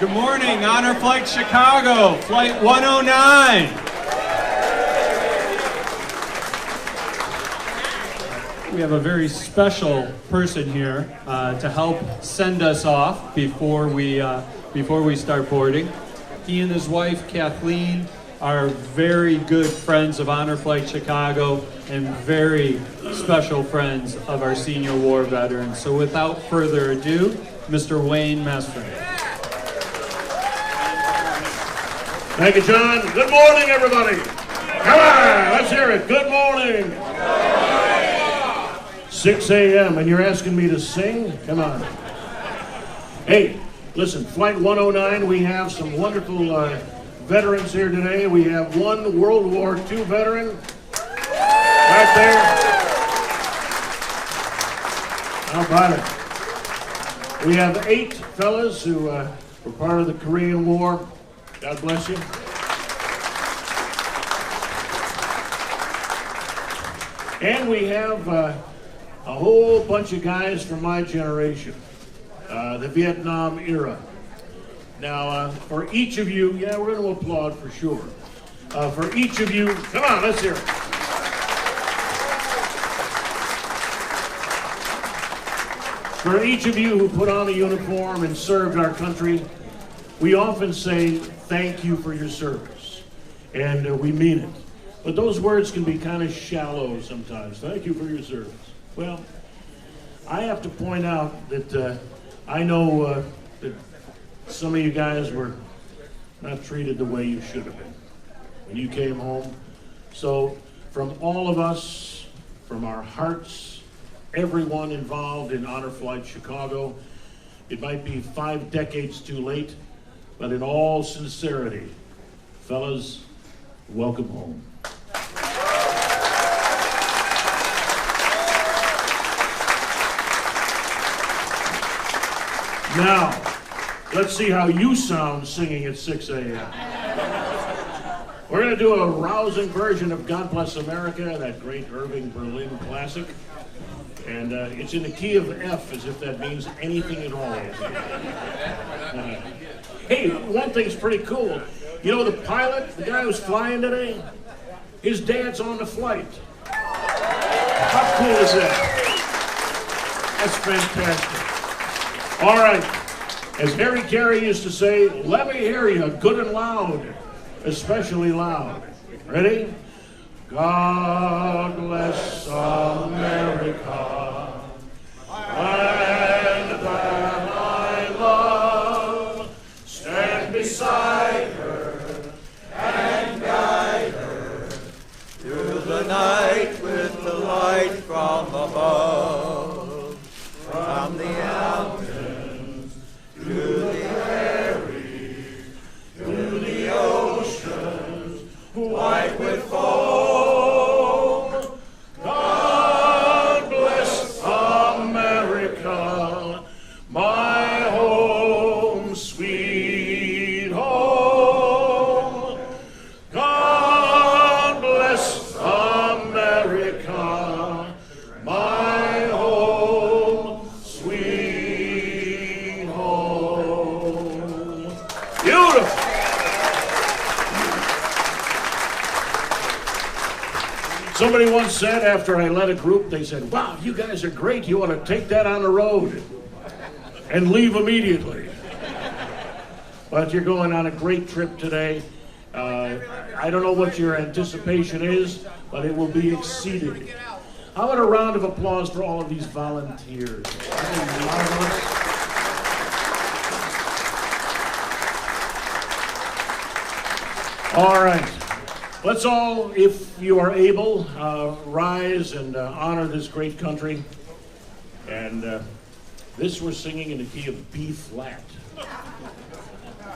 Good morning, Honor Flight Chicago, Flight 109. We have a very special person here to help send us off before we start boarding. He and his wife, Kathleen, are very good friends of Honor Flight Chicago and very special friends of our senior war veterans. So without further ado, Mr. Wayne Messner. Thank you, John. Good morning, everybody. Come on, let's hear it. Good morning. 6 a.m. and you're asking me to sing? Come on. Hey, listen, Flight 109, we have some wonderful veterans here today. We have one World War II veteran right there. How about it? We have 8 fellas who were part of the Korean War. God bless you. And we have a whole bunch of guys from my generation, the Vietnam era. Now, for each of you, yeah, we're going to applaud for sure. For each of you, come on, let's hear it. For each of you who put on a uniform and served our country, we often say, thank you for your service, and we mean it. But those words can be kind of shallow sometimes. Thank you for your service. Well, I have to point out that I know that some of you guys were not treated the way you should have been when you came home. So from all of us, from our hearts, everyone involved in Honor Flight Chicago, it might be 5 decades too late, but in all sincerity, fellas, welcome home. Now, let's see how you sound singing at 6 a.m. We're going to do a rousing version of God Bless America, that great Irving Berlin classic. And it's in the key of F, as if that means anything at all. Hey, one thing's pretty cool. You know the pilot, the guy who's flying today? His dad's on the flight. How cool is that? That's fantastic. All right. As Harry Carey used to say, let me hear you good and loud, especially loud. Ready? God bless America, land that I love. Stand beside her and guide her through the night with the light from above. From the mountains to the prairies, to the oceans, white with foam. God bless America, my home, sweet home. God bless America, my home, sweet home. Beautiful. Somebody once said after I led a group, they said, wow, you guys are great. You ought to take that on the road and leave immediately. But you're going on a great trip today. I don't know what your anticipation is, but it will be exceeded. How about a round of applause for all of these volunteers? All right. Let's all, if you are able, rise and honor this great country. And this we're singing in the key of B flat.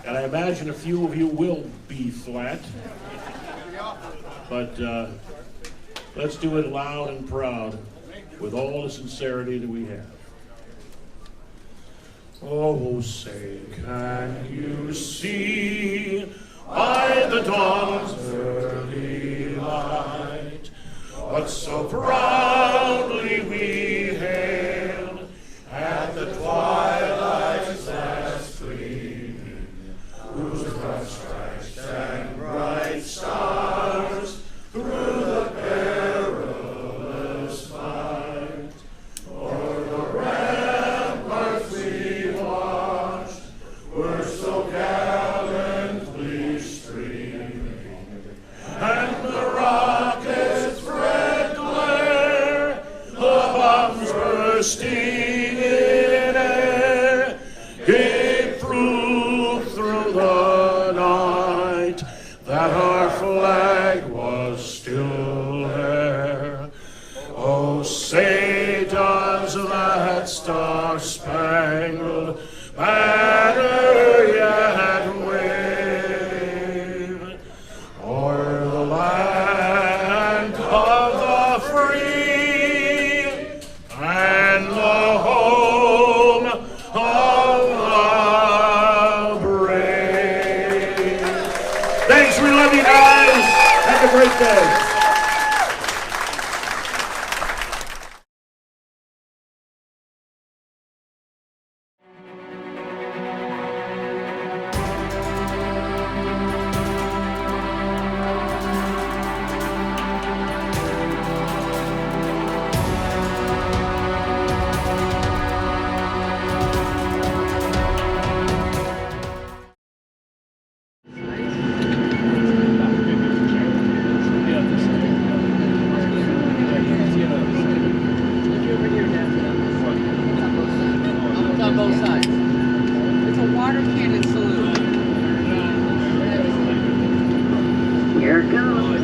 And I imagine a few of you will B flat. But let's do it loud and proud with all the sincerity that we have. Oh, say, can you see by the dawn's early light what so proudly we hailed at the twilight's last gleaming majesty in air came through the night, that our flag was still there. Oh, say does that star-spangled banner yet wave o'er the land of the free and the home of the brave? Thanks, we love you guys. Have a great day. On both sides. It's a water cannon salute. Here it goes.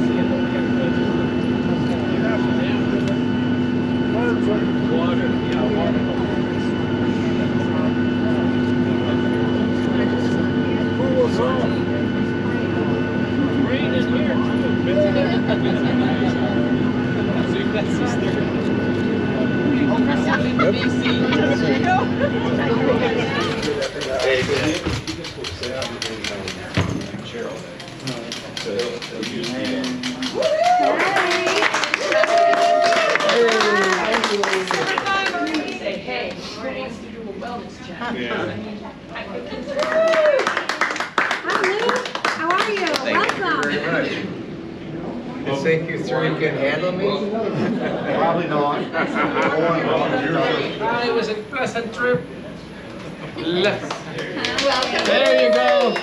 Water, yeah, water. Rain is here too. Washington D.C. There you go. Say, hey, we're going to do a wellness check. Hi, Lou. How are you? Welcome. Very much. You think you three can handle me? Probably not. It was a pleasant trip. Welcome. There you go. All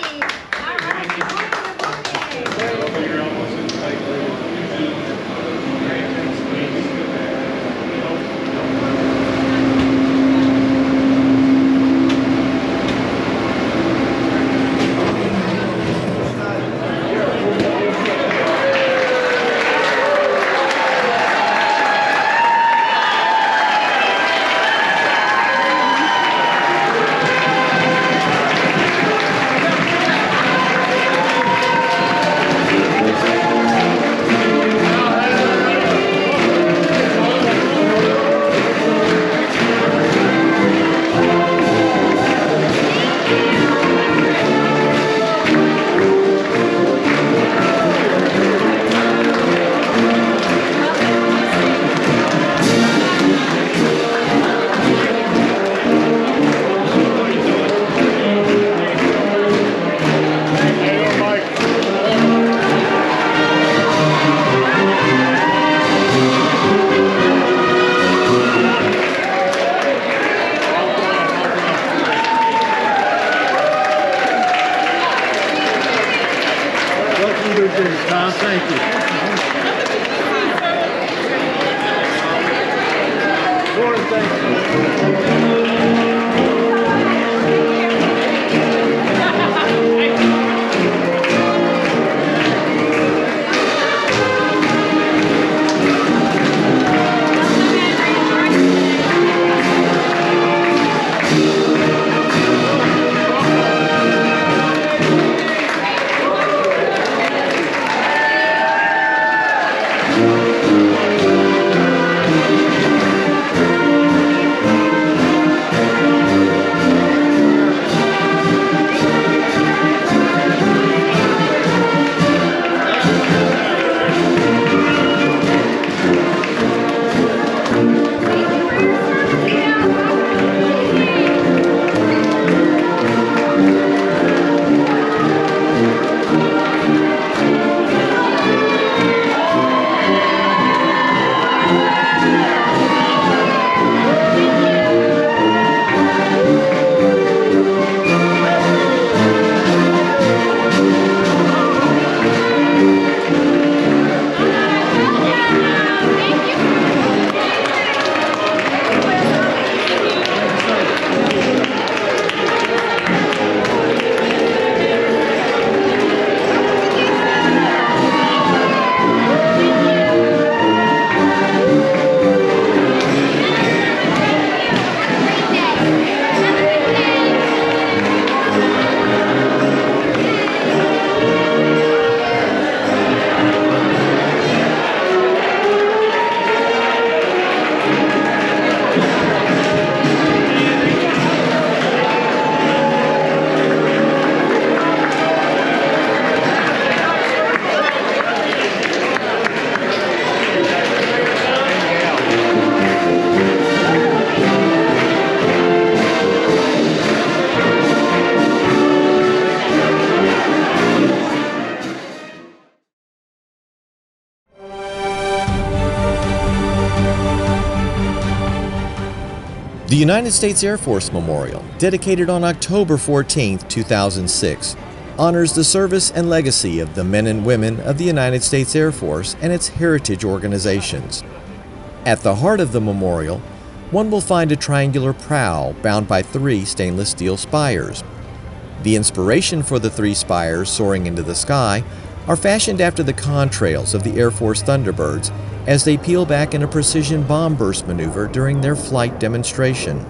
Tom, thank you. Gordon, thank The United States Air Force Memorial, dedicated on October 14, 2006, honors the service and legacy of the men and women of the United States Air Force and its heritage organizations. At the heart of the memorial, one will find a triangular prow bound by 3 stainless steel spires. The inspiration for the 3 spires soaring into the sky are fashioned after the contrails of the Air Force Thunderbirds as they peel back in a precision bomb burst maneuver during their flight demonstration.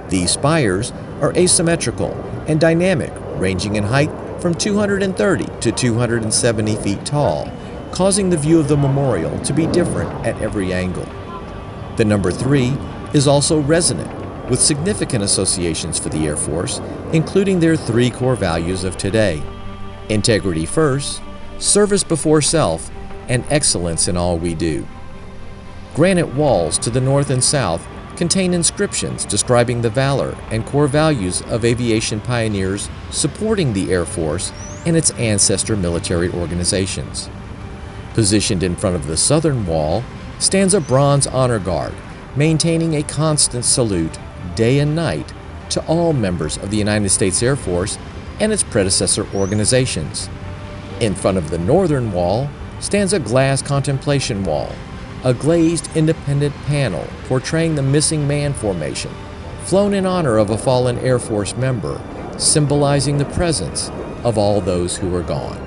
These spires are asymmetrical and dynamic, ranging in height from 230 to 270 feet tall, causing the view of the memorial to be different at every angle. The number 3 is also resonant, with significant associations for the Air Force, including their 3 core values of today: integrity first, service before self, and excellence in all we do. Granite walls to the north and south contain inscriptions describing the valor and core values of aviation pioneers supporting the Air Force and its ancestor military organizations. Positioned in front of the southern wall stands a bronze honor guard, maintaining a constant salute day and night to all members of the United States Air Force and its predecessor organizations. In front of the northern wall stands a glass contemplation wall, a glazed independent panel portraying the missing man formation, flown in honor of a fallen Air Force member, symbolizing the presence of all those who are gone.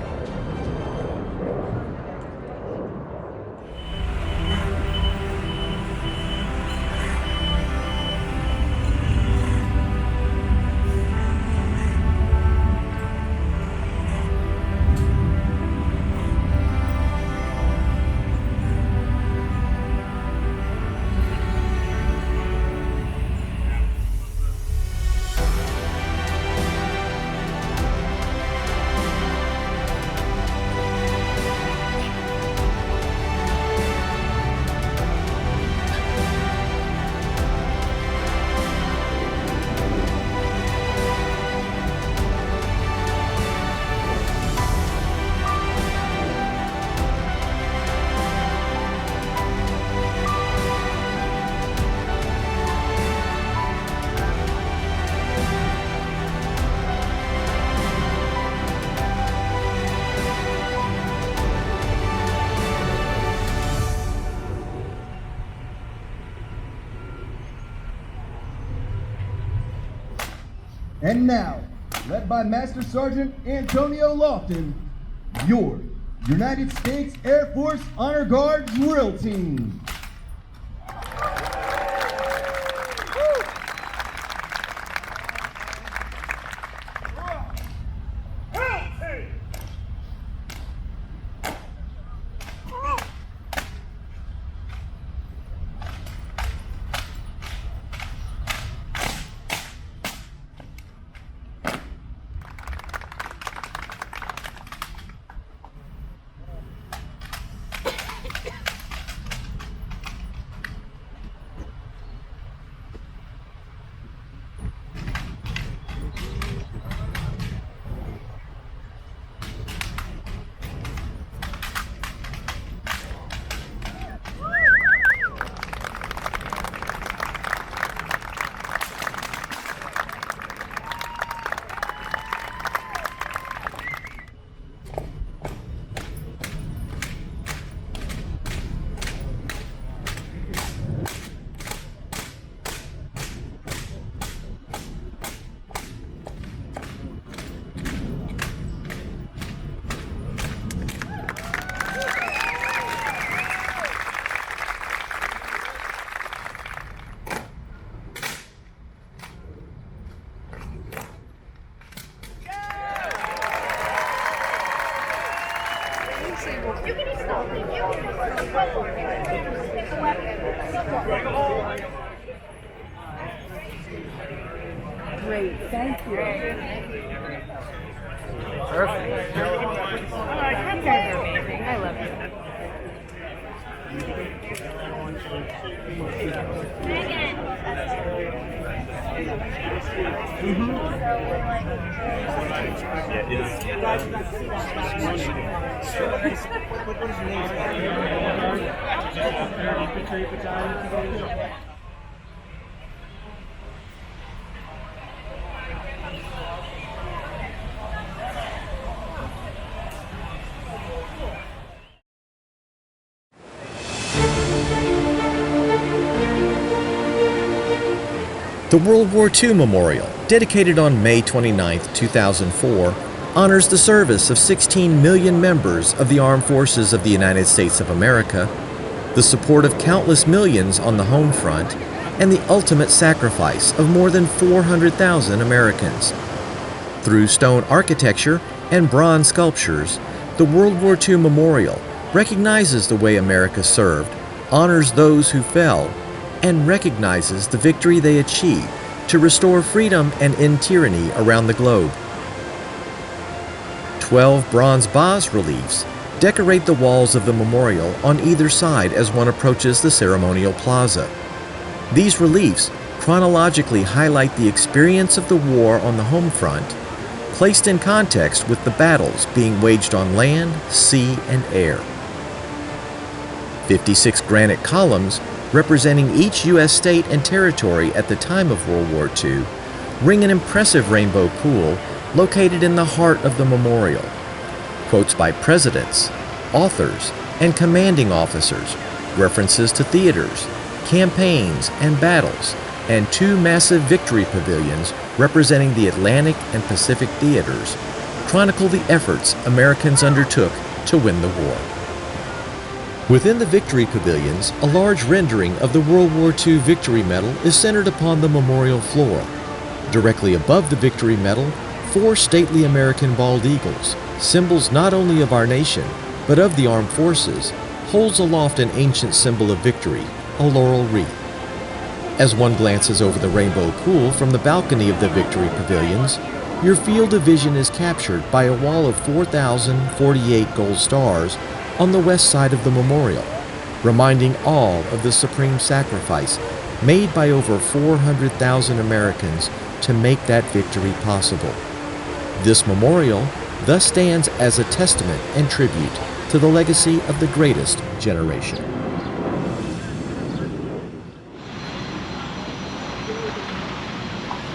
And now, led by Master Sergeant Antonio Lofton, your United States Air Force Honor Guard Drill Team. Great, thank you. Perfect. You guys are amazing. I love you. The World War II Memorial, dedicated on May 29, 2004, honors the service of 16 million members of the Armed Forces of the United States of America, the support of countless millions on the home front, and the ultimate sacrifice of more than 400,000 Americans. Through stone architecture and bronze sculptures, the World War II Memorial recognizes the way America served, honors those who fell, and recognizes the victory they achieved to restore freedom and end tyranny around the globe. 12 bronze bas-reliefs decorate the walls of the memorial on either side as one approaches the ceremonial plaza. These reliefs chronologically highlight the experience of the war on the home front, placed in context with the battles being waged on land, sea, and air. 56 granite columns representing each U.S. state and territory at the time of World War II ring an impressive rainbow pool located in the heart of the memorial. Quotes by presidents, authors, and commanding officers, references to theaters, campaigns, and battles, and 2 massive victory pavilions representing the Atlantic and Pacific theaters chronicle the efforts Americans undertook to win the war. Within the victory pavilions, a large rendering of the World War II Victory Medal is centered upon the memorial floor. Directly above the Victory Medal, 4 stately American bald eagles, symbols not only of our nation, but of the armed forces, holds aloft an ancient symbol of victory, a laurel wreath. As one glances over the rainbow pool from the balcony of the Victory Pavilions, your field of vision is captured by a wall of 4,048 gold stars on the west side of the memorial, reminding all of the supreme sacrifice made by over 400,000 Americans to make that victory possible. This memorial thus stands as a testament and tribute to the legacy of the greatest generation.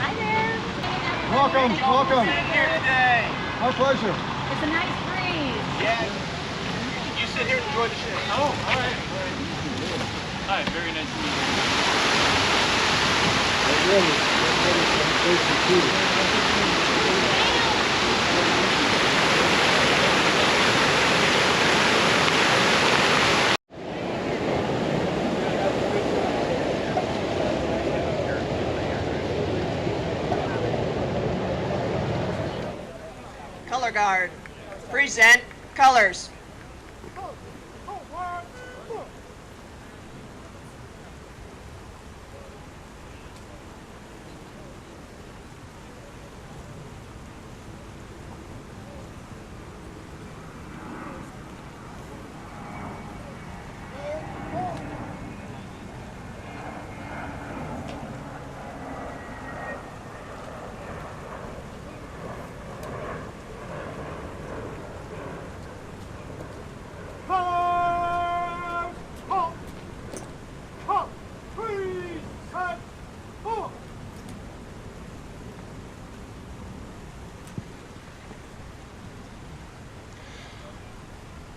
Hi there. Welcome, welcome. My pleasure. It's a nice breeze. Yeah. You sit here and enjoy the show. Oh, all right. Hi, very nice to meet you. Color guard. Present colors.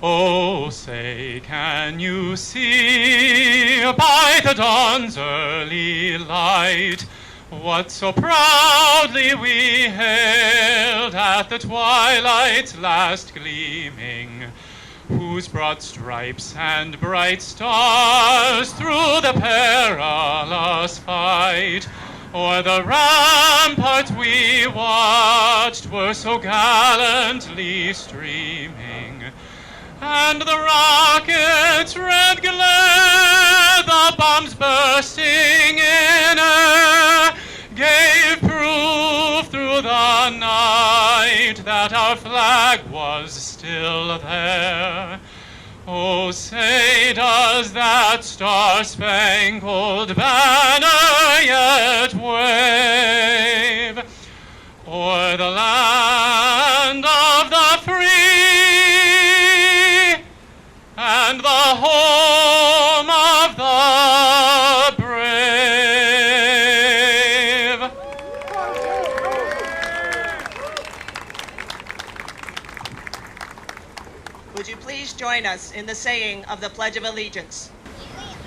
Oh, say, can you see by the dawn's early light what so proudly we hailed at the twilight's last gleaming, whose broad stripes and bright stars through the perilous fight o'er the ramparts we watched were so gallantly streaming, and the rocket's red glare, the bombs bursting in air, gave proof through the night that our flag was still there. Oh, say, does that star-spangled banner yet wave o'er the land of the free and the home of the brave? Would you please join us in the saying of the Pledge of Allegiance?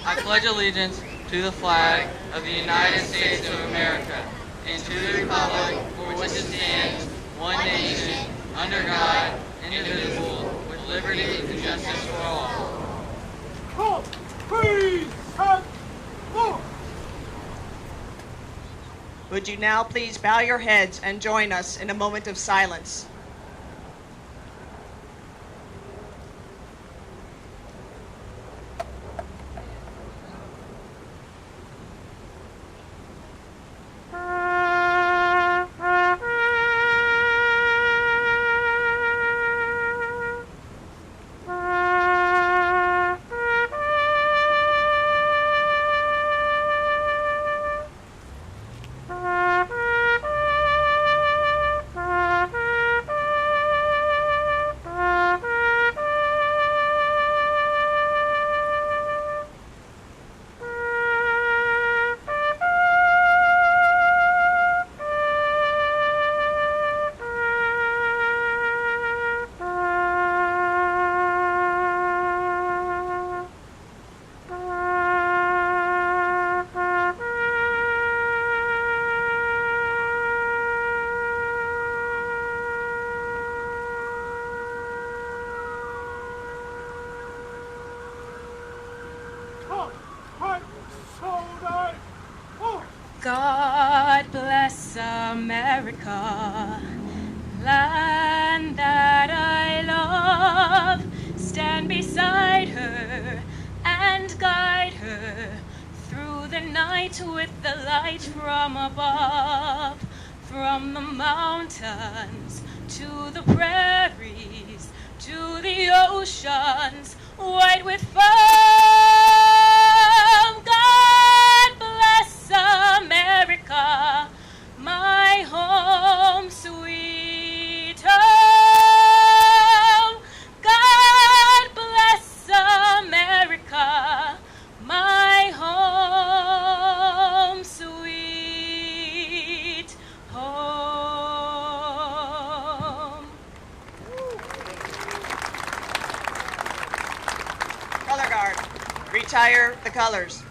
I pledge allegiance to the flag of the United States of America, and to the republic for which it stands, one nation, under God, indivisible, with liberty and justice for all. Would you now please bow your heads and join us in a moment of silence? God bless America, land that I love. Stand beside her and guide her through the night with the light from above. From the mountains to the prairies, to the oceans, white with foam. God bless America, my home, sweet home. God bless America, my home, sweet home. Color guard, retire the colors.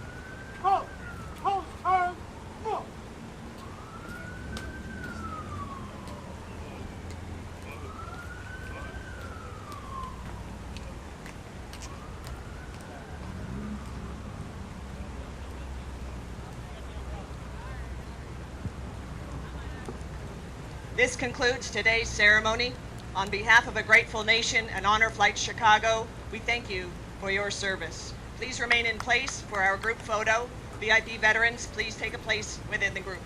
This concludes today's ceremony. On behalf of a grateful nation and Honor Flight Chicago, we thank you for your service. Please remain in place for our group photo. VIP veterans, please take a place within the group.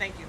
Thank you.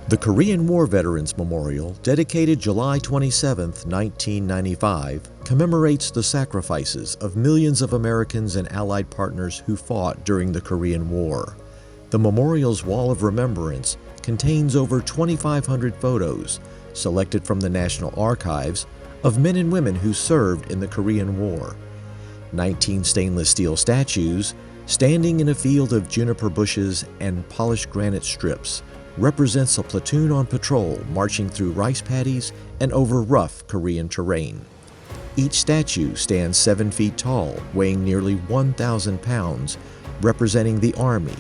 The Korean War Veterans Memorial, dedicated July 27, 1995, commemorates the sacrifices of millions of Americans and Allied partners who fought during the Korean War. The memorial's Wall of Remembrance contains over 2,500 photos, selected from the National Archives, of men and women who served in the Korean War. 19 stainless steel statues, standing in a field of juniper bushes and polished granite strips, represents a platoon on patrol marching through rice paddies and over rough Korean terrain. Each statue stands 7 feet tall, weighing nearly 1,000 pounds, representing the Army,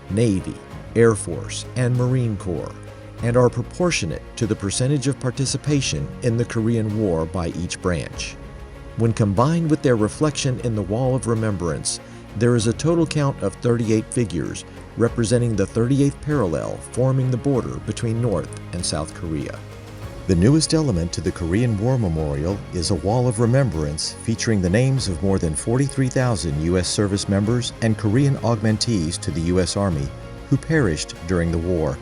Navy, Air Force, and Marine Corps, and are proportionate to the percentage of participation in the Korean War by each branch. When combined with their reflection in the Wall of Remembrance, there is a total count of 38 figures, representing the 38th parallel forming the border between North and South Korea. The newest element to the Korean War Memorial is a Wall of Remembrance featuring the names of more than 43,000 U.S. service members and Korean augmentees to the U.S. Army who perished during the war.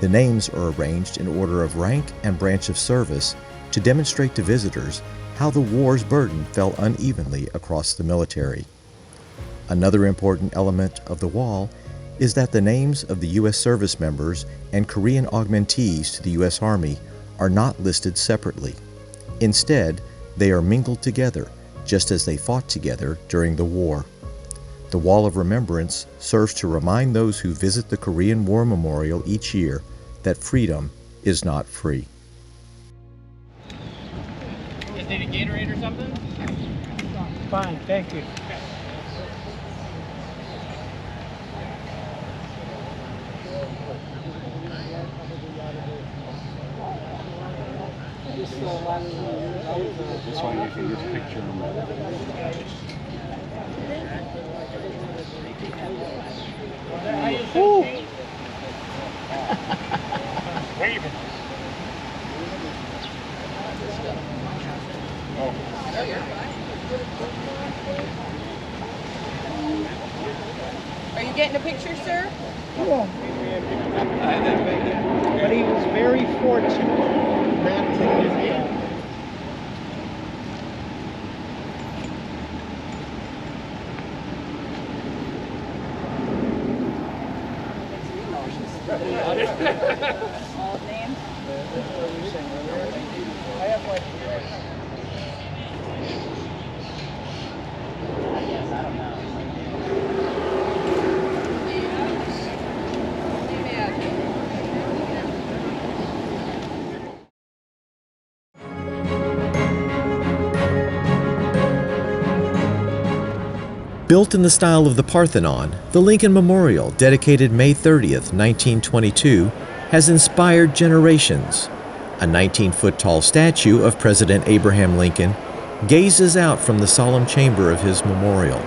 The names are arranged in order of rank and branch of service to demonstrate to visitors how the war's burden fell unevenly across the military. Another important element of the wall is that the names of the U.S. service members and Korean augmentees to the U.S. Army are not listed separately. Instead, they are mingled together, just as they fought together during the war. The Wall of Remembrance serves to remind those who visit the Korean War Memorial each year that freedom is not free. You guys need a Gatorade or something? Fine, thank you. This one you can just picture them. Waving. Are you getting a picture, sir? Yeah. But he was very fortunate. Wrapped in his hand. All names? I have one here. I don't know. Built in the style of the Parthenon, the Lincoln Memorial, dedicated May 30th, 1922, has inspired generations. A 19-foot-tall statue of President Abraham Lincoln gazes out from the solemn chamber of his memorial.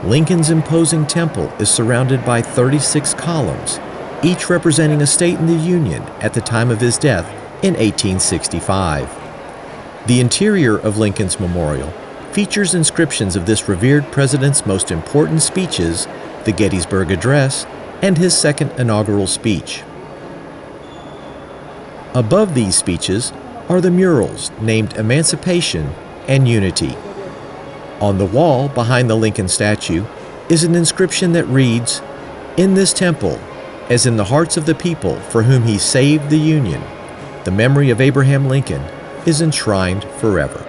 Lincoln's imposing temple is surrounded by 36 columns, each representing a state in the Union at the time of his death in 1865. The interior of Lincoln's memorial features inscriptions of this revered president's most important speeches, the Gettysburg Address, and his second inaugural speech. Above these speeches are the murals named Emancipation and Unity. On the wall behind the Lincoln statue is an inscription that reads, "In this temple, as in the hearts of the people for whom he saved the Union, the memory of Abraham Lincoln is enshrined forever."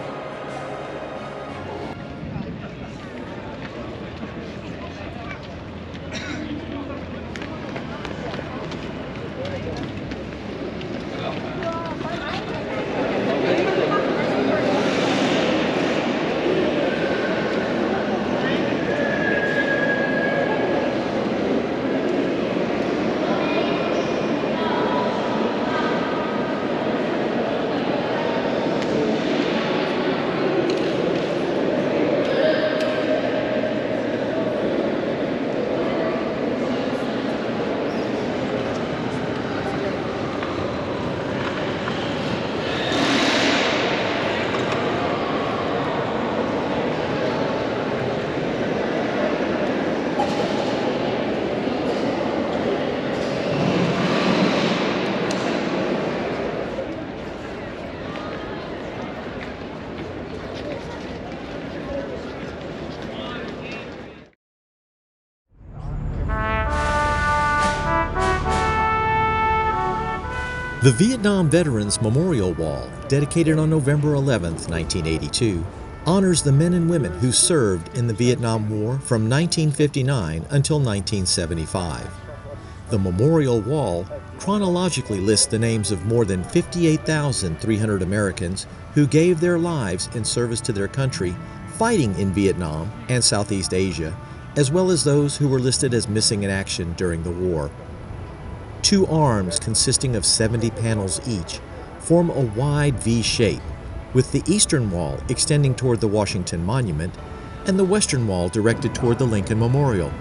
The Vietnam Veterans Memorial Wall, dedicated on November 11, 1982, honors the men and women who served in the Vietnam War from 1959 until 1975. The memorial wall chronologically lists the names of more than 58,300 Americans who gave their lives in service to their country fighting in Vietnam and Southeast Asia, as well as those who were listed as missing in action during the war. Two arms consisting of 70 panels each form a wide V shape, with the eastern wall extending toward the Washington Monument and the western wall directed toward the Lincoln Memorial.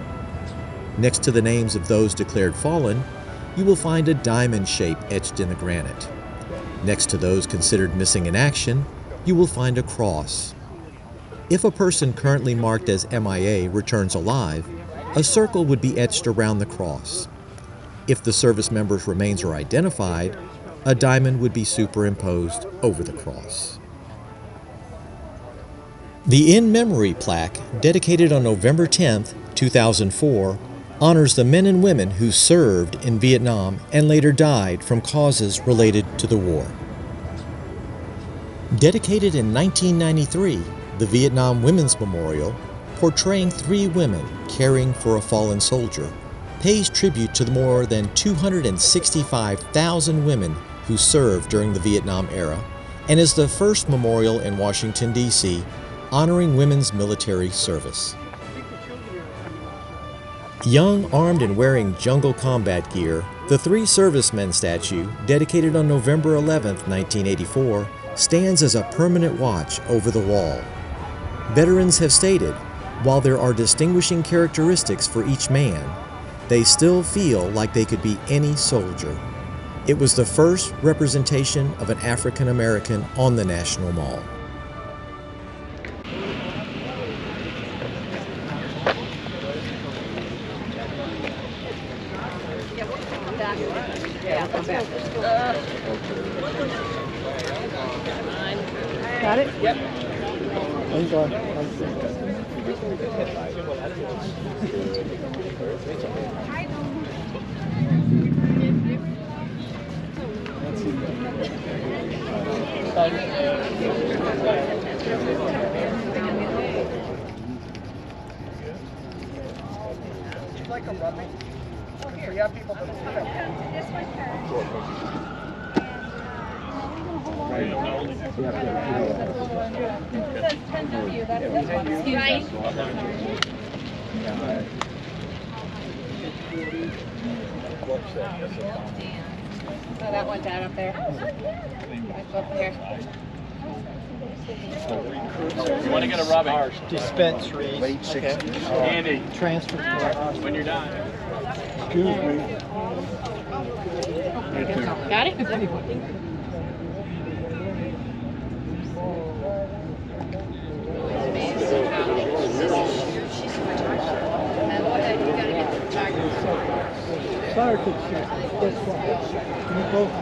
Next to the names of those declared fallen, you will find a diamond shape etched in the granite. Next to those considered missing in action, you will find a cross. If a person currently marked as MIA returns alive, a circle would be etched around the cross. If the service member's remains are identified, a diamond would be superimposed over the cross. The In Memory plaque, dedicated on November 10, 2004, honors the men and women who served in Vietnam and later died from causes related to the war. Dedicated in 1993, the Vietnam Women's Memorial, portraying 3 women caring for a fallen soldier, pays tribute to the more than 265,000 women who served during the Vietnam era and is the first memorial in Washington, D.C. honoring women's military service. Young, armed, and wearing jungle combat gear, the 3 servicemen statue, dedicated on November 11, 1984, stands as a permanent watch over the wall. Veterans have stated, while there are distinguishing characteristics for each man, they still feel like they could be any soldier. It was the first representation of an African American on the National Mall. Got it? Yep. Like a rubbing. We have people that Oh, that one down up there. Up here. You want to get a rubbing? dispensary. Late 60s. Andy, Transfer. when you're done. Excuse me. Got it? Sorry, this one. You both.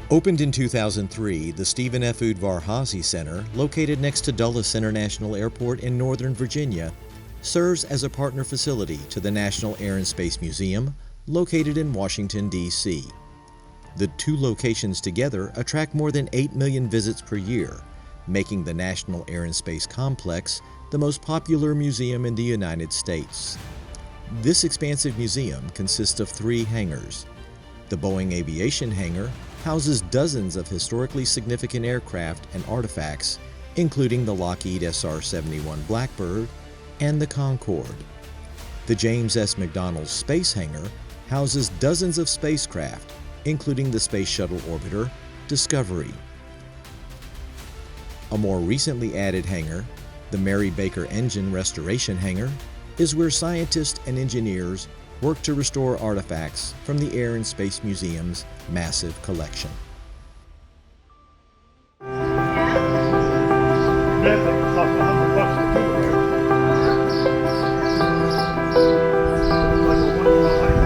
Opened in 2003, the Stephen F. Udvar-Hazy Center, located next to Dulles International Airport in Northern Virginia, serves as a partner facility to the National Air and Space Museum, located in Washington, D.C. The 2 locations together attract more than 8 million visits per year, making the National Air and Space Complex the most popular museum in the United States. This expansive museum consists of 3 hangars. The Boeing Aviation Hangar houses dozens of historically significant aircraft and artifacts, including the Lockheed SR-71 Blackbird and the Concorde. The James S. McDonnell Space Hangar houses dozens of spacecraft, including the Space Shuttle Orbiter Discovery. A more recently added hangar, the Mary Baker Engine Restoration Hangar, is where scientists and engineers work to restore artifacts from the Air and Space Museum's massive collection. That thing costs $100 to do it. Like a one-year-old hike.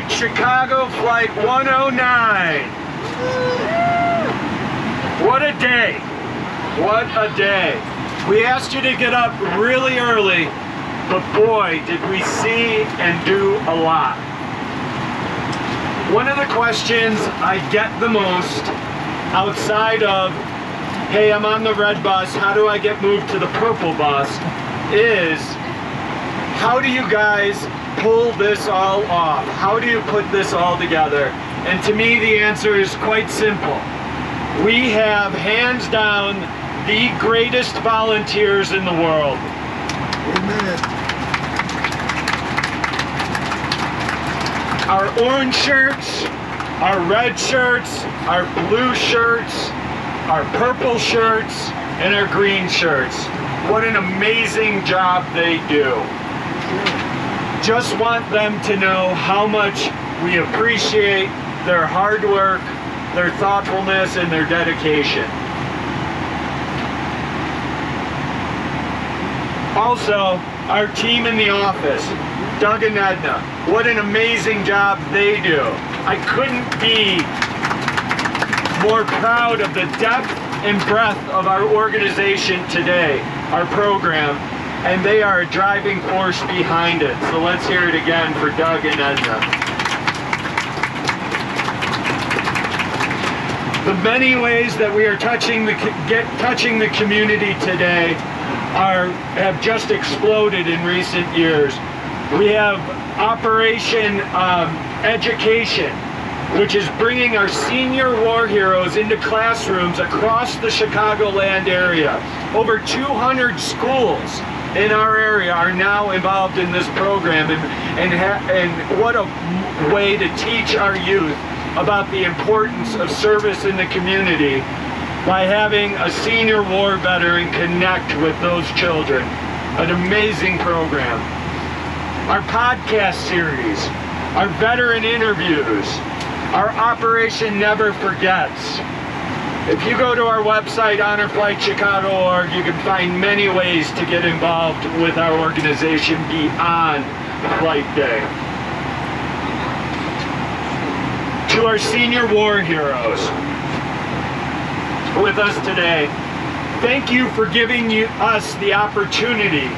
right, Chicago Flight 109. What a day. What a day. We asked you to get up really early, but boy, did we see and do a lot. One of the questions I get the most outside of, hey, I'm on the red bus, how do I get moved to the purple bus, is how do you guys pull this all off? How do you put this all together? And to me, the answer is quite simple. We have, hands down, the greatest volunteers in the world. Amen. Our orange shirts, our red shirts, our blue shirts, our purple shirts, and our green shirts. What an amazing job they do. Just want them to know how much we appreciate their hard work, their thoughtfulness, and their dedication. Also, our team in the office, Doug and Edna, what an amazing job they do. I couldn't be more proud of the depth and breadth of our organization today, our program, and they are a driving force behind it. So let's hear it again for Doug and Edna. The many ways that we are touching the community today have just exploded in recent years. We have Operation Education, which is bringing our senior war heroes into classrooms across the Chicagoland area. Over 200 schools in our area are now involved in this program, and what a way to teach our youth about the importance of service in the community by having a senior war veteran connect with those children. An amazing program. Our podcast series, our veteran interviews, our Operation Never Forgets. If you go to our website, honorflightchicago.org, you can find many ways to get involved with our organization beyond Flight Day. To our senior war heroes with us today, thank you for giving us the opportunity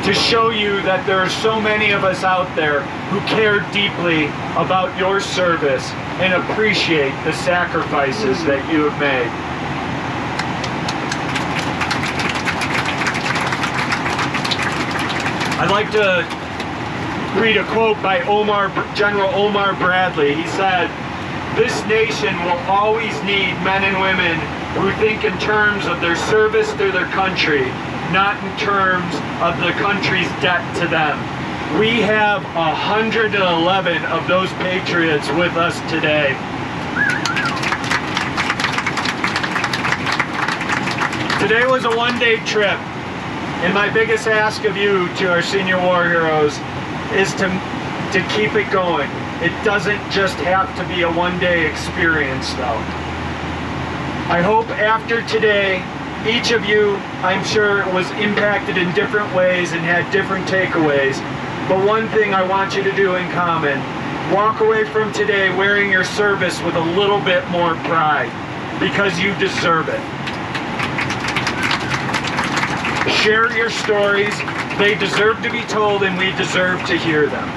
to show you that there are so many of us out there who care deeply about your service and appreciate the sacrifices that you have made. I'd like to read a quote by General Omar Bradley. He said, "This nation will always need men and women who think in terms of their service to their country, not in terms of the country's debt to them." We have 111 of those patriots with us today. Today was a one-day trip, and my biggest ask of you, to our senior war heroes, is to keep it going. It doesn't just have to be a one-day experience, though. I hope after today, each of you, I'm sure, was impacted in different ways and had different takeaways. But one thing I want you to do in common, walk away from today wearing your service with a little bit more pride, because you deserve it. Share your stories. They deserve to be told, and we deserve to hear them.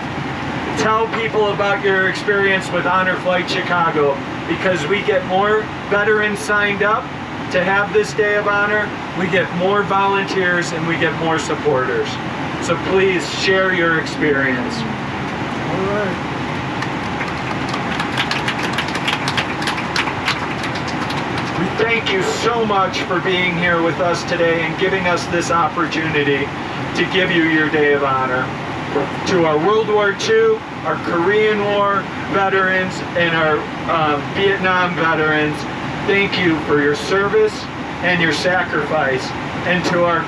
Tell people about your experience with Honor Flight Chicago, because we get more veterans signed up to have this Day of Honor, we get more volunteers, and we get more supporters. So please share your experience. All right. We thank you so much for being here with us today and giving us this opportunity to give you your Day of Honor. To our World War II, our Korean War veterans, and our Vietnam veterans, thank you for your service and your sacrifice. And to our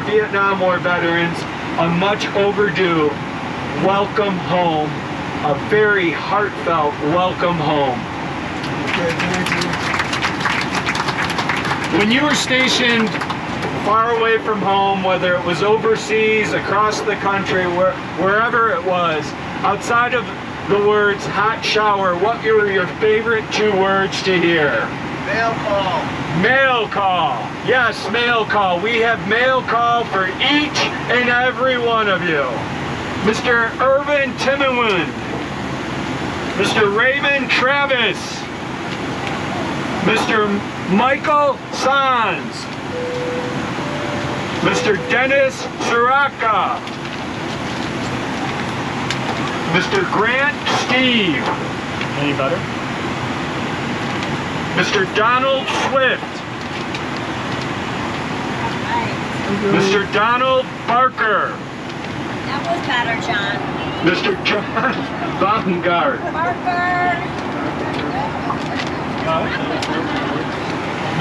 Vietnam War veterans, a much overdue welcome home, a very heartfelt welcome home. Okay, thank you. When you were stationed far away from home, whether it was overseas, across the country, wherever it was, outside of the words hot shower, what were your favorite 2 words to hear? Mail call. Mail call. Yes, mail call. We have mail call for each and every one of you. Mr. Irvin Timmerman, Mr. Raymond Travis, Mr. Michael Sanz, Mr. Dennis Siraka, Mr. Grant Steve. Any better? Mr. Donald Swift. Mr. Donald Barker. That was better, John. Mr. John Baumgart. Barker.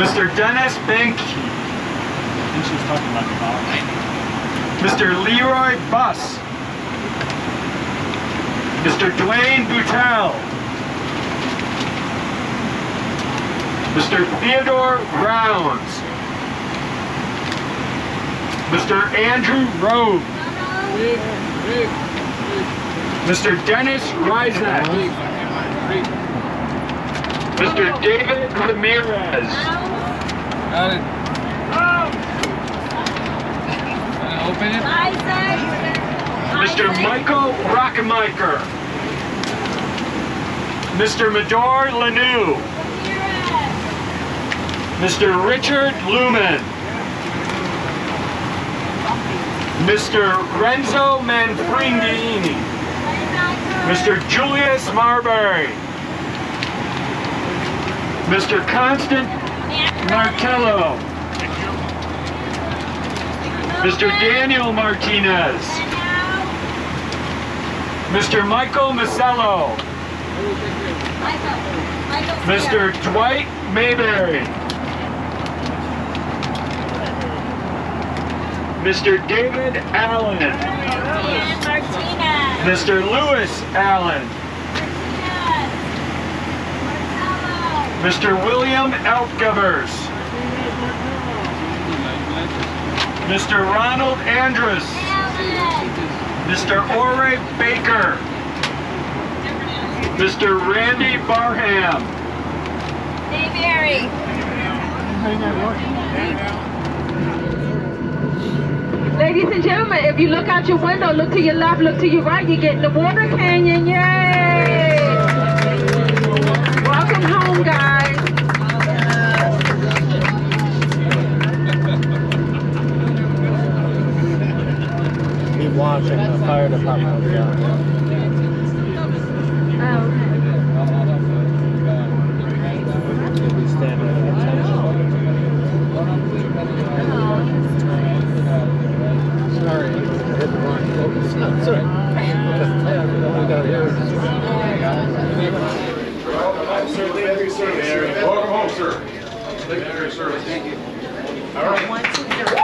Mr. Dennis Banky. I think she was talking about the dog. Mr. Leroy Buss. Mr. Dwayne Boutel. Mr. Theodore Rounds. Mr. Andrew Rhodes. Mr. Dennis Rizak. Mr. David Ramirez. Got it. Open it. Mr. Michael Rockemaker. Mr. Medor Lanou. Mr. Richard Lumen. Mr. Renzo Manfredini. Mr. Julius Marbury. Mr. Constant Martello. Mr. Daniel Martinez. Mr. Michael Masello. Mr. Dwight Mayberry. Mr. David Allen. Mr. Lewis Allen. Mr. William Eltgevers. Mr. Ronald Andrus. Mr. Ore Baker. Mr. Randy Barham. Mayberry. Ladies and gentlemen, if you look out your window, look to your left, look to your right, you get in the water canyon. Yay! Welcome home, guys. Be watching the fire department. You'll be standing at attention. Sorry, I hit the wrong focus. No, sorry. We got here. Sir, thank you for your service. Welcome home, sir. Thank you for your service. Thank you. All right. 1, 2, 3.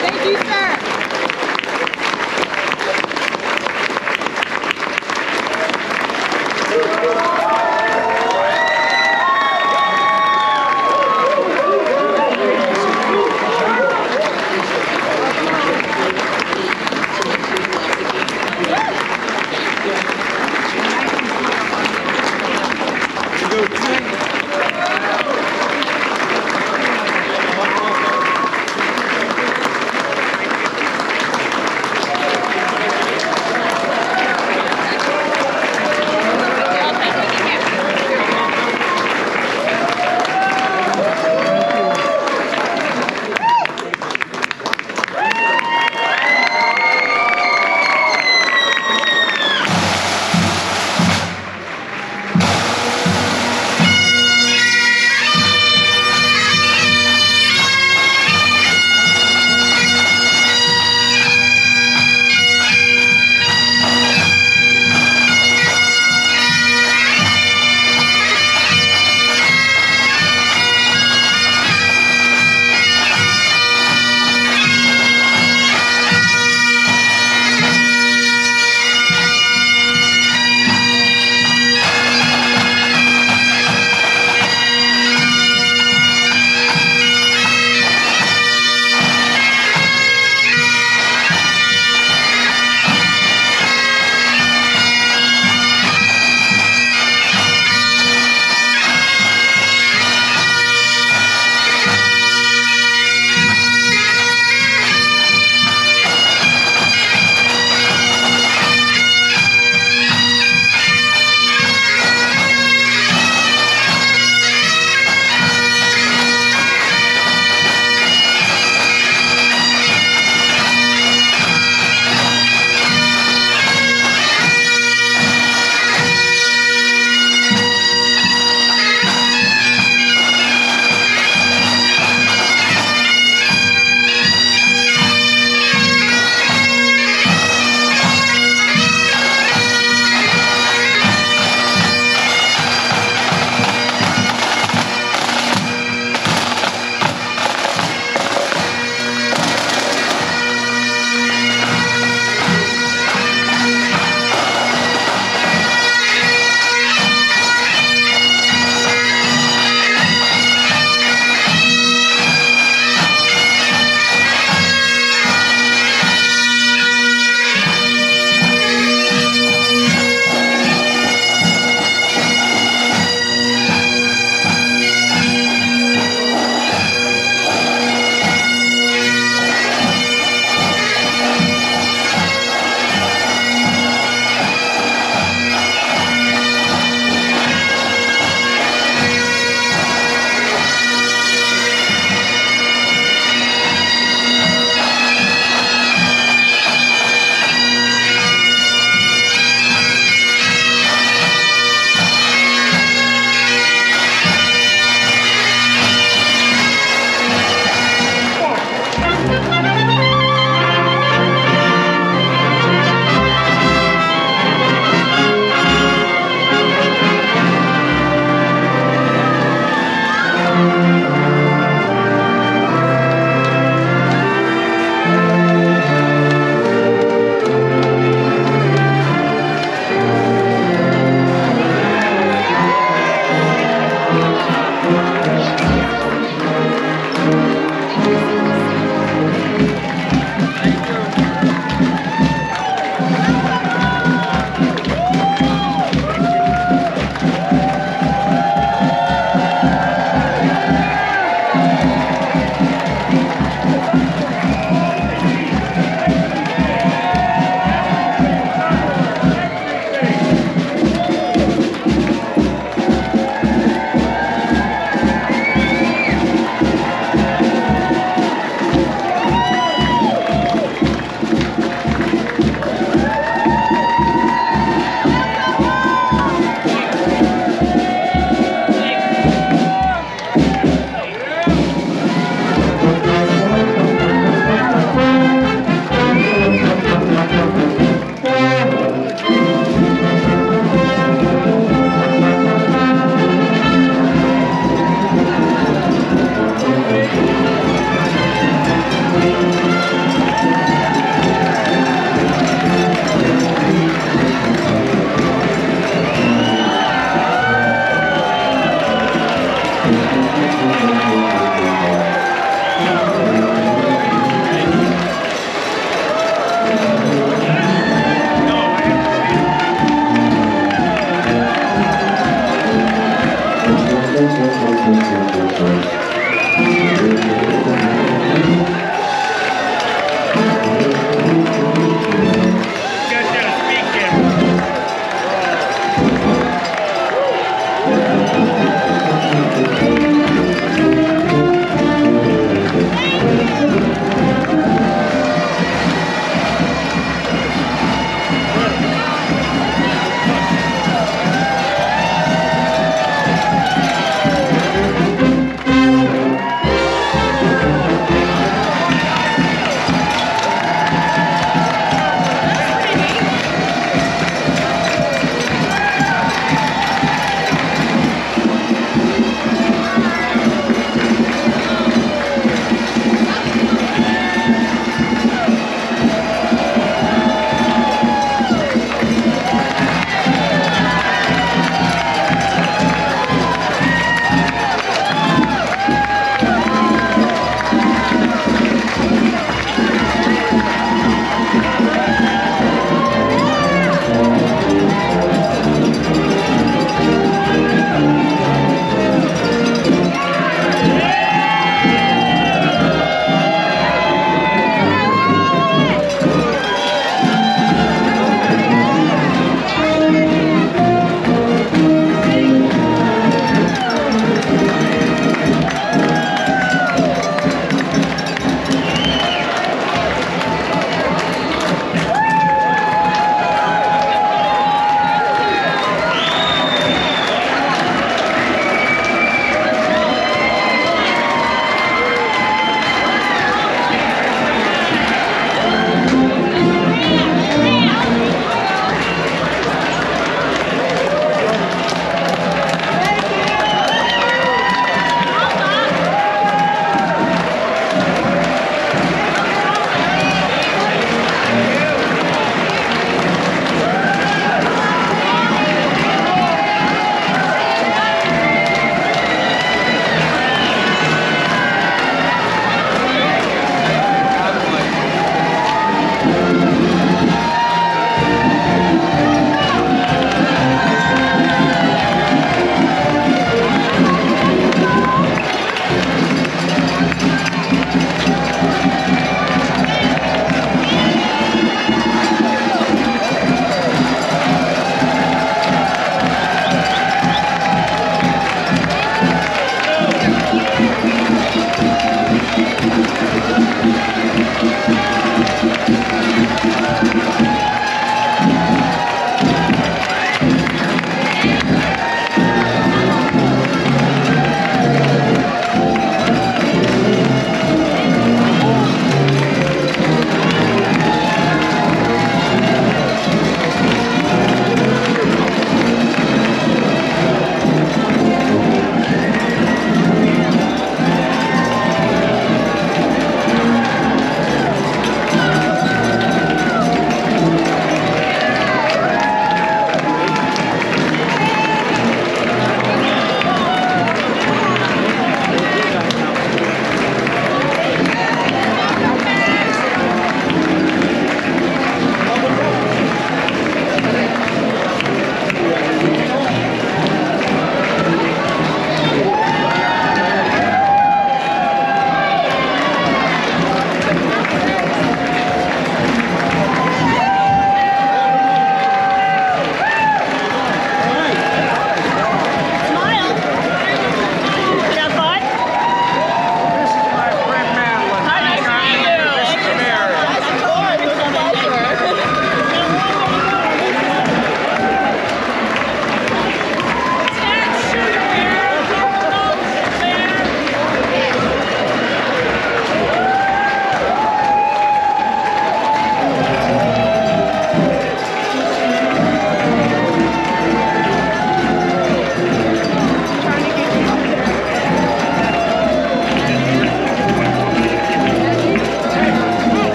Thank you, sir.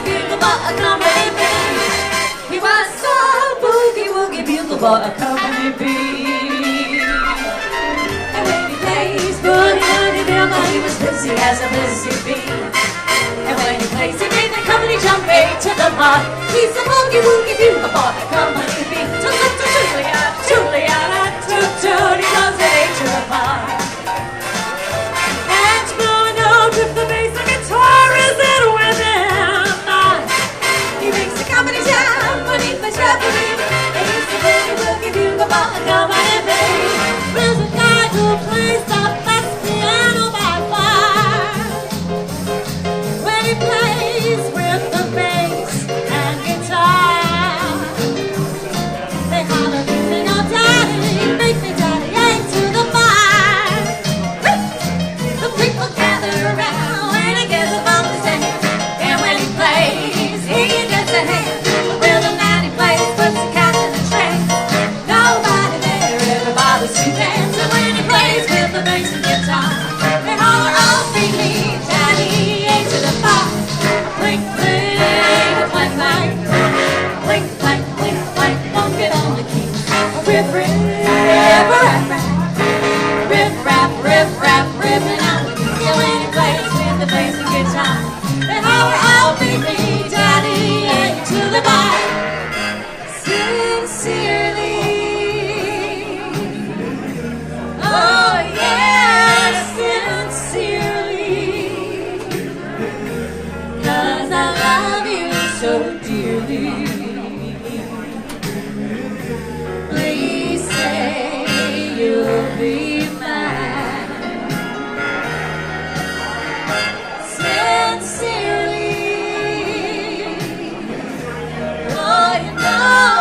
woogie bugle boy, company B. He was so boogie woogie bugle boy, company B. And when he plays boogie woogie bugle, he was busy as a busy bee. And when he plays, he made the company jump eight to the bar. He's a boogie woogie bugle boy, company B. Julia, Juliana, Tootie goes at 8 to the bar. And blowing out with the bass and guitar is it with him. He makes the company jam when he plays referee. He's the boogie woogie bugle boy, company B. There's a guy who plays the best piano by far. When he plays with the bass and guitar, they holler, sing, oh daddy, make me daddy, ain't to the bar. The people gather around when he gets up on the stage, and when he plays, he gets a hand. The rhythm that he plays puts the cat in the train. Nobody there ever bothers to dance, and when he plays with the bass and guitar, they holler, oh bring me daddy, ain't to the bar. Blink, blink, blank, blank, blink, blank, blink, blank, don't get on the key. Riff, riff, rap, rap, riff, rap, riff, rap, riffing out the key. And when he plays with the bass and guitar, they holler, oh baby, daddy, ain't to the bar. Sincerely, oh yeah, sincerely, 'cause I love you so dearly. Please say you'll be mine. Sincerely, oh you know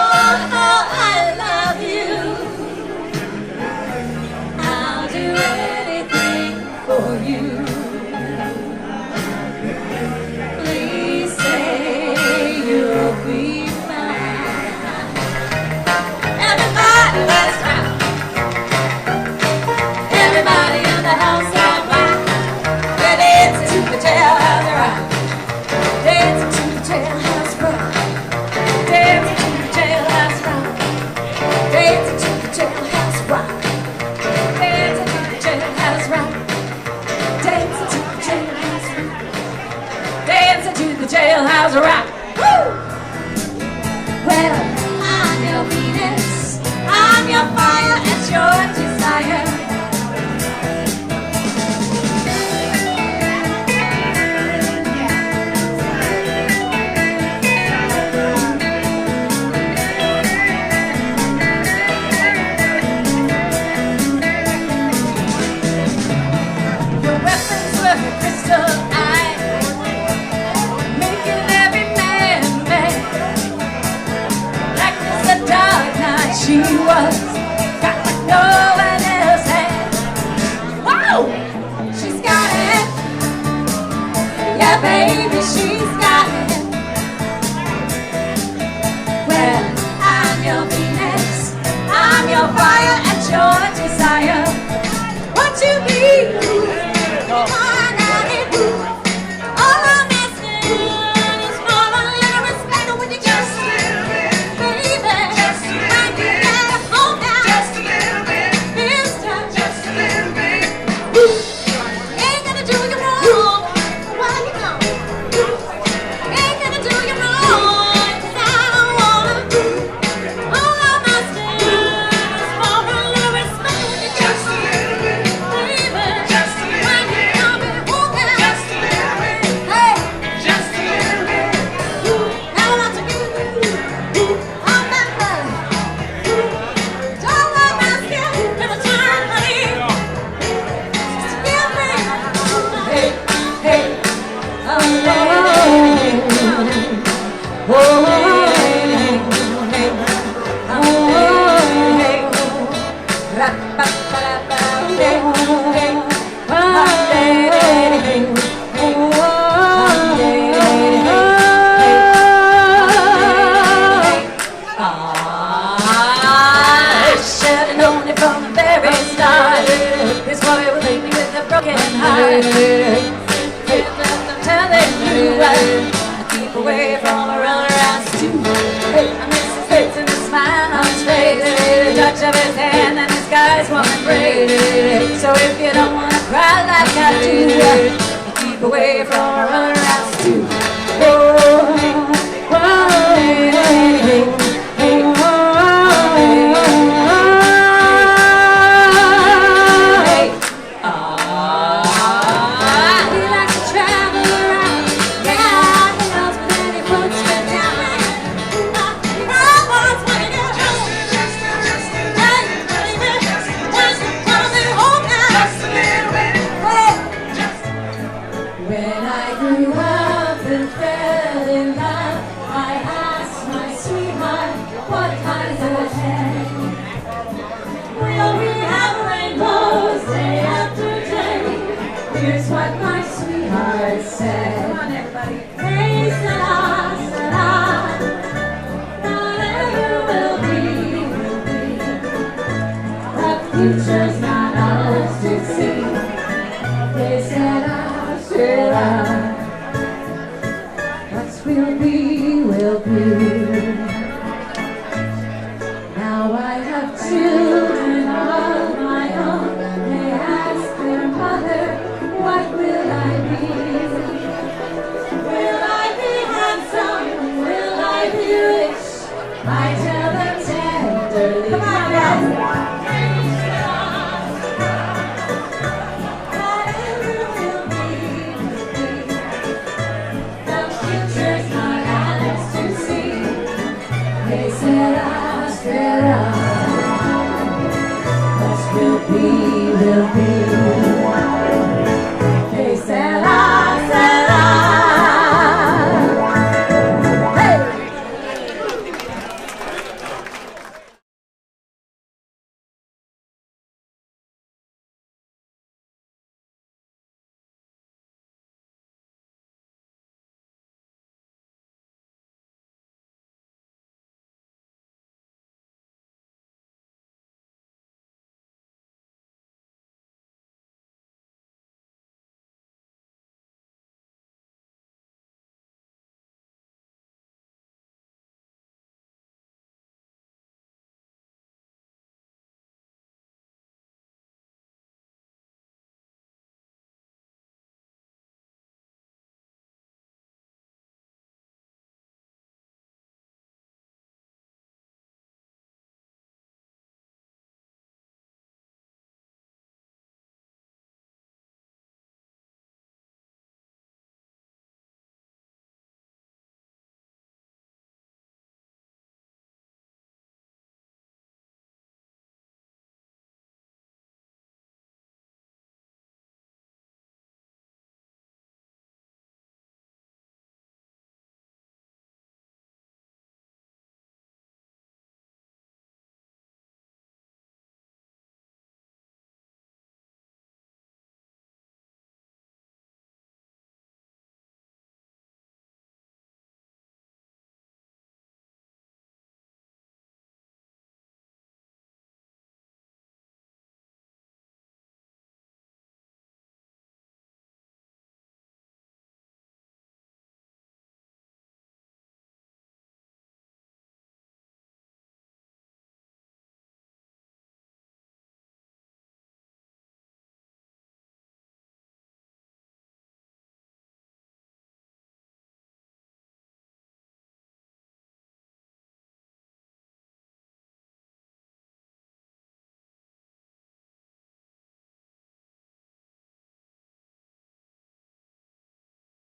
how I love you. I'll do anything for you. Please say you'll be mine. Everybody, let's rock. Everybody in the house and rock. We're dancing to the jailhouse rock. Dancing to the jailhouse rock. Dancing to the jailhouse rock. Dancing to the jailhouse rock. Dancing to the jailhouse rock. Dancing to the jailhouse rock. Dancing to the jailhouse rock. Woo! Well, I'm your Venus, I'm your fire, it's your desire. Your weapons were crystal eyes, making every man mad. Black as the dark night she was, got what no one else had. Whoa! She's got it. Yeah, baby, she's got it. Well, I'm your Venus, I'm your fire, and your desire. What you need? All I'm asking is for a little respect when you just baby, when you gotta hold down just a little bit, this time, just a little bit. Ain't gonna do you wrong, why you know? Ain't gonna do you wrong, 'cause I don't wanna. All I'm asking is for a little respect when you just a little bit, baby, just a little bit. When you come and hold down just a little bit, hey, just a little bit. Now I want to give you all that love. All I'm asking in return, honey, is to give me, hey, hey, oh, hey, oh, hey, oh, hey, ra-ba-ba-ba, hey, hey, oh, hey, hey, oh, hey, I should have known it from the very start. This boy will leave me with a broken heart. I'm telling you, I keep away future's not ours to see. They said I should what's will be, will be. Now I have children of my own. They ask their mother, what will I be? Will I be handsome? Will I be rich? I tell them tenderly. Come on, guys. Whatever will be. The future's not ours to see. They said I said what will be, will be.